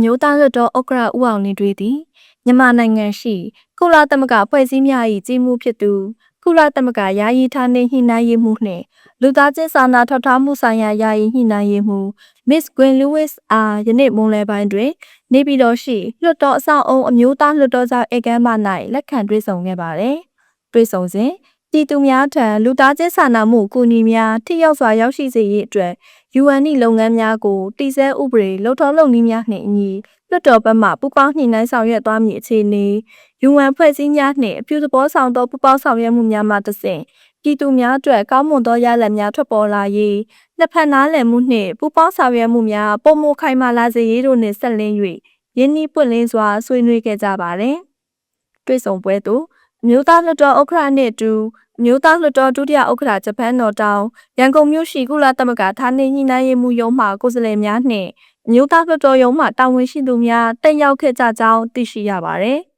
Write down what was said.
မျိုးသားလွှတ်တော်ဥက္ကဋ္ဌဦးအောင်လင်းတွေသည်မြန်မာနိုင်ငံရှိကုလသမဂ္ဂဖွဲ့စည်းများ၏ကြီးမှုဖြစ်သူကုလသမဂ္ဂယာယီဌာနေညှိနှိုင်းရေးမှူးနှင့်လူသားချင်းစာနာထောက်ထားမှုဆိုင်ရာယာယီညှိနှိုင်းရေးမှူး Miss Gwen Lewis အားယနေ့မွန်းလယ်ပိုင်းတွင်နေပြည်တော်ရှိလွှတ်တော်အဆောက်အုံအမျိုးသားလွှတ်တော်ဆောင်ဧကမ်းမ၌လက်ခံတွေ့ဆုံခဲ့ပါသည်။တွေ့ဆုံစဉ်ပြည်သူများထံလူသားချင်းစာနာမှုအကူအညီများထိရောက်စွာရောက်ရှိစေရေးအတွက် UN လုပ်ငန်းများကိုတည်ဆဲဥပဒေလုပ်ထုံးလုပ်နည်းများနှင့်အညီလွှတ်တော်ဘက်မှပူးပေါင်းညှိနှိုင်းဆောင်ရွက်သွားမည့်အခြေအနေ UN ဖွဲ့စည်းများနှင့်အပြုသဘောဆောင်သောပူးပေါင်းဆောင်ရွက်မှုများမှတစ်ဆင့်ပြည်သူများအတွက်ကောင်းမွန်သောရလဒ်များထွက်ပေါ်လာရေးနှစ်ဖက်နားလည်မှုနှင့်ပူးပေါင်းဆောင်ရွက်မှုများပုံမခိုင်မာလာစေရေးတို့နှင့်ဆက်လင်း၍ရင်းနှီးပွင့်လင်းစွာဆွေးနွေးခဲ့ကြပါသည်။တွေ့ဆုံပွဲသို့အမျိုးသားလွှတ်တော်ဥက္ကဋ္ဌနှင့်အတူအမျိုးသားလွှတ်တော်ဒုတိယဥက္ကဋ္ဌဂျပန်တော်တောင်ရန်ကုန်မြို့ရှိကုလသမဂ္ဂဌာနေညှိနှိုင်းရေးမှူးရုံးမှကိုယ်စားလှယ်များနှင့်အမျိုးသားလွှတ်တော်ရုံးမှတာဝန်ရှိသူများတက်ရောက်ခဲ့ကြကြောင်းသိရှိရပါသည်။